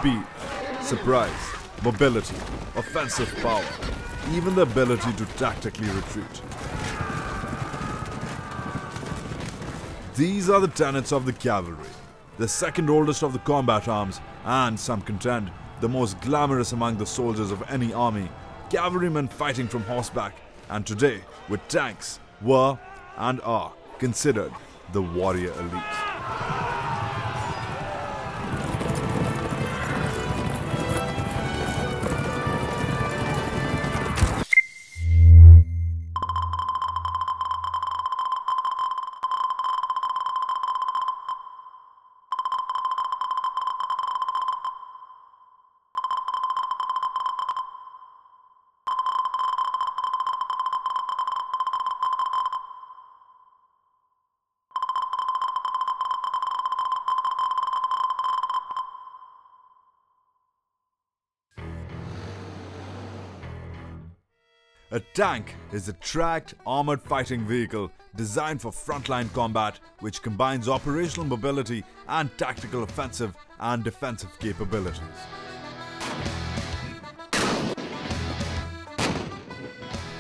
Speed, surprise, mobility, offensive power, even the ability to tactically retreat. These are the tenets of the cavalry, the second oldest of the combat arms, and some contend the most glamorous among the soldiers of any army. Cavalrymen fighting from horseback, and today with tanks, were and are considered the warrior elite. A tank is a tracked, armored fighting vehicle designed for frontline combat which combines operational mobility and tactical offensive and defensive capabilities.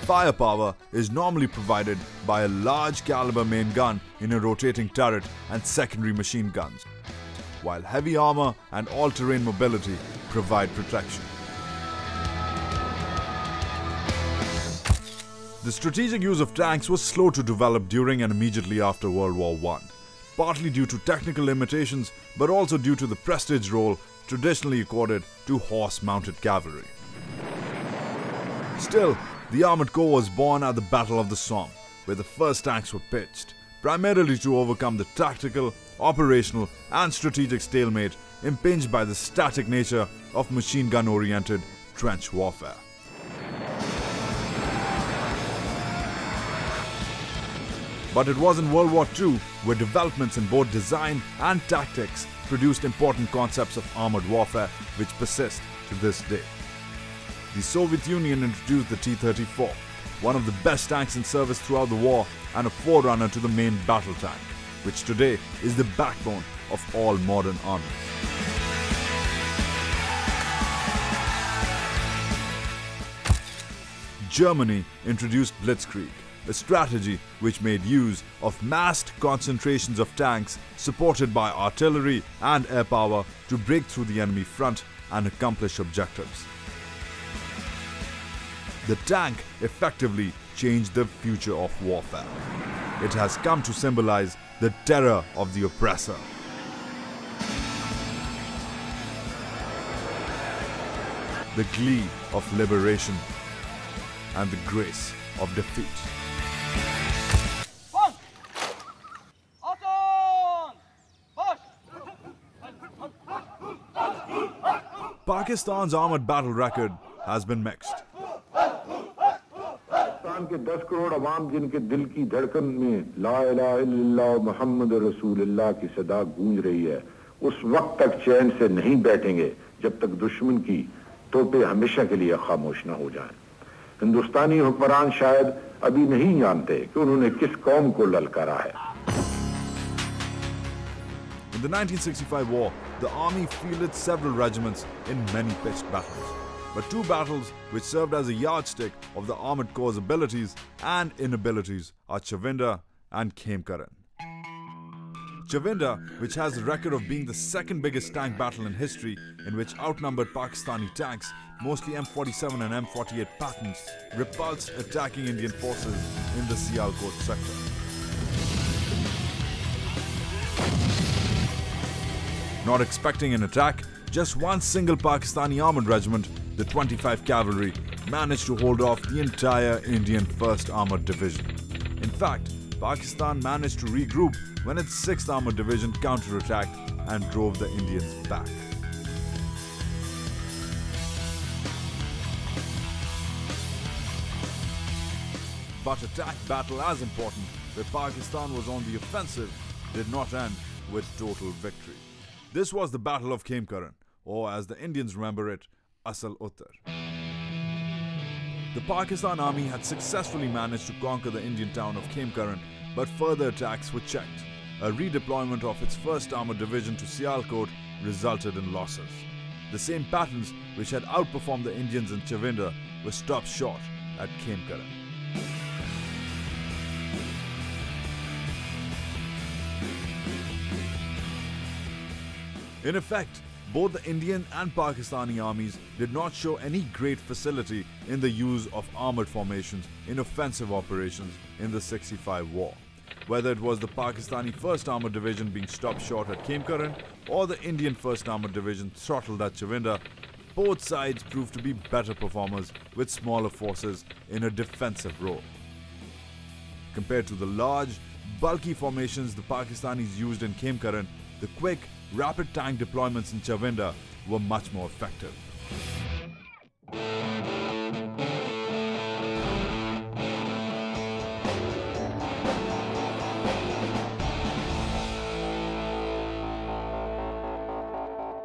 Firepower is normally provided by a large caliber main gun in a rotating turret and secondary machine guns, while heavy armor and all-terrain mobility provide protection. The strategic use of tanks was slow to develop during and immediately after World War I, partly due to technical limitations but also due to the prestige role traditionally accorded to horse-mounted cavalry. Still, the Armoured Corps was born at the Battle of the Somme, where the first tanks were pitched, primarily to overcome the tactical, operational and strategic stalemate impinged by the static nature of machine gun-oriented trench warfare. But it was in World War II where developments in both design and tactics produced important concepts of armored warfare which persist to this day. The Soviet Union introduced the T-34, one of the best tanks in service throughout the war and a forerunner to the main battle tank, which today is the backbone of all modern armies. Germany introduced Blitzkrieg, a strategy which made use of massed concentrations of tanks supported by artillery and air power to break through the enemy front and accomplish objectives. The tank effectively changed the future of warfare. It has come to symbolize the terror of the oppressor. The glee of liberation and the grace of defeat. Pakistan's armored battle record has been mixed. Pakistan के 10 करोड़ अवाम जिनके दिल की धड़कन में ला इलाहा इल्लल्लाह मुहम्मद रसूलुल्लाह की सदा गूंज रही है, उस वक्त तक चैन से नहीं बैठेंगे जब तक दुश्मन की तोपे हमेशा के लिए खामोश न हो जाएं। हिंदुस्तानी हुक्मरान शायद अभी नहीं जानते कि उन्होंने किस कौम को ललकारा है। In the 1965 war, the army fielded several regiments in many pitched battles. But two battles which served as a yardstick of the Armoured Corps' abilities and inabilities are Chavinda and Khemkaran. Chavinda, which has the record of being the second biggest tank battle in history, in which outnumbered Pakistani tanks, mostly M47 and M48 patterns, repulsed attacking Indian forces in the Sialkot sector. Not expecting an attack, just one single Pakistani armoured regiment, the 25 Cavalry, managed to hold off the entire Indian 1st Armoured Division. In fact, Pakistan managed to regroup when its 6th Armoured Division counterattacked and drove the Indians back. but attack battle as important, where Pakistan was on the offensive, did not end with total victory. This was the Battle of Khemkaran, or as the Indians remember it, Asal Uttar. The Pakistan army had successfully managed to conquer the Indian town of Khemkaran, but further attacks were checked. A redeployment of its 1st Armoured Division to Sialkot resulted in losses. The same patterns which had outperformed the Indians in Chavinda were stopped short at Khemkaran. In effect, both the Indian and Pakistani armies did not show any great facility in the use of armoured formations in offensive operations in the 65 war. Whether it was the Pakistani 1st Armoured Division being stopped short at Khemkaran or the Indian 1st Armoured Division throttled at Chavinda, both sides proved to be better performers with smaller forces in a defensive role. Compared to the large, bulky formations the Pakistanis used in Khemkaran, the quick, rapid tank deployments in Chavinda were much more effective.